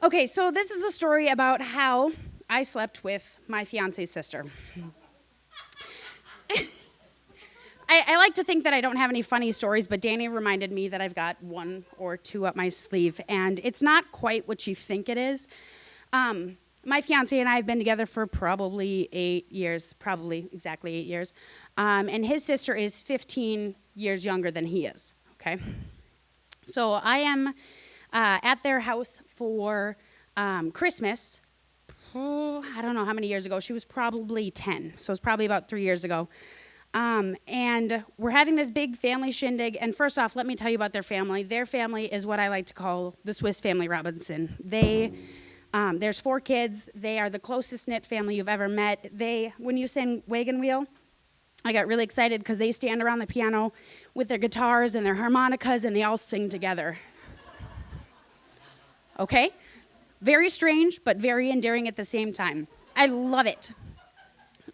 Okay, so this is a story about how I slept with my fiance's sister. I like to think that I don't have any funny stories, but Danny reminded me that I've got one or two up my sleeve, and it's not quite what you think it is. My fiance and I have been together for probably 8 years, probably exactly 8 years, and his sister is 15 years younger than he is, okay? So I am at their house for Christmas. I don't know how many years ago. She was probably 10, so it was probably about 3 years ago. And we're having this big family shindig. And first off, let me tell you about their family. Their family is what I like to call the Swiss Family Robinson. There's 4 kids. They are the closest knit family you've ever met. When you sing Wagon Wheel, I got really excited because they stand around the piano with their guitars and their harmonicas, and they all sing together. Okay? Very strange, but very endearing at the same time. I love it.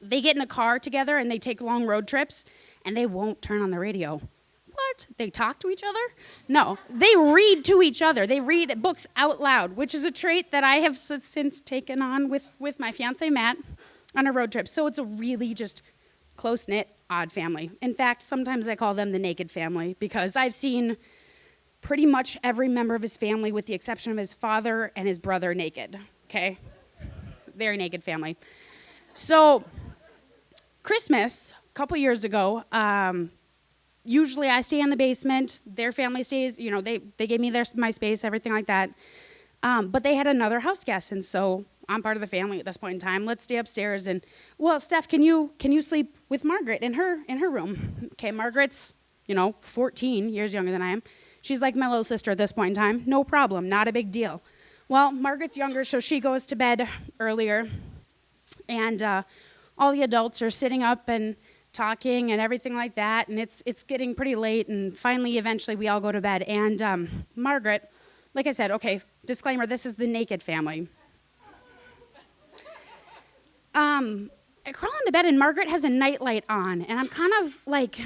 They get in a car together and they take long road trips, and they won't turn on the radio. What? They talk to each other? No, they read to each other. They read books out loud, which is a trait that I have since taken on with my fiance, Matt, on a road trip. So it's a really just close-knit, odd family. In fact, sometimes I call them the naked family because I've seen pretty much every member of his family with the exception of his father and his brother naked, okay? Very naked family. So Christmas, a couple years ago, usually I stay in the basement. Their family stays, they gave me my space, everything like that. But they had another house guest, and so I'm part of the family at this point in time. Let's stay upstairs. And, well, Steph, can you sleep with Margaret in her room? Okay, Margaret's, 14 years younger than I am. She's like my little sister at this point in time. No problem, not a big deal. Well, Margaret's younger, so she goes to bed earlier. And all the adults are sitting up and talking and everything like that, and it's getting pretty late, and finally, eventually, we all go to bed. And Margaret, like I said, okay, disclaimer, this is the naked family. I crawl into bed, and Margaret has a nightlight on, and I'm kind of like,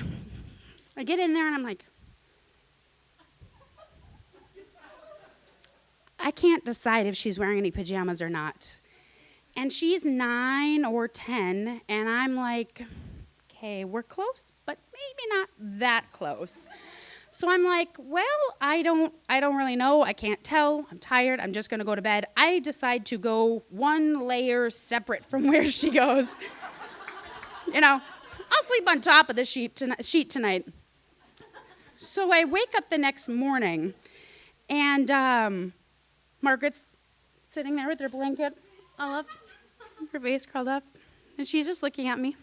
I get in there, and I'm like, I can't decide if she's wearing any pajamas or not. And she's 9 or 10, and I'm like, okay, we're close, but maybe not that close. So I'm like, well, I don't really know. I can't tell. I'm tired. I'm just going to go to bed. I decide to go one layer separate from where she goes. I'll sleep on top of the sheet tonight. So I wake up the next morning, and Margaret's sitting there with her blanket all up, her face curled up, and she's just looking at me.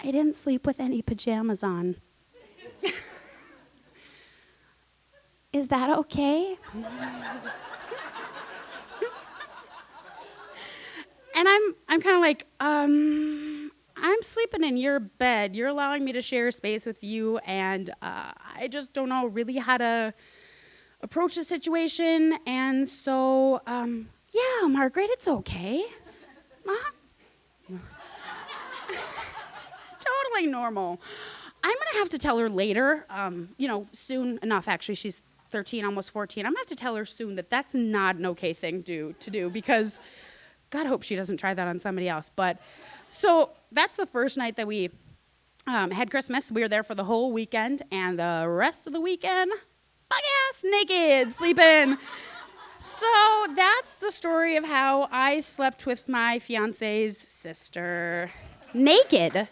I didn't sleep with any pajamas on. Is that okay? And I'm kind of like, I'm sleeping in your bed. You're allowing me to share space with you, and I just don't know really how to approach the situation. And so, yeah, Margaret, it's okay. Huh? Totally normal. I'm going to have to tell her later, soon enough, actually. She's 13, almost 14. I'm going to have to tell her soon that that's not an okay thing to do because God, hope she doesn't try that on somebody else. But so that's the first night that we had Christmas. We were there for the whole weekend, and the rest of the weekend, bug-ass naked, sleeping. So that's the story of how I slept with my fiance's sister naked.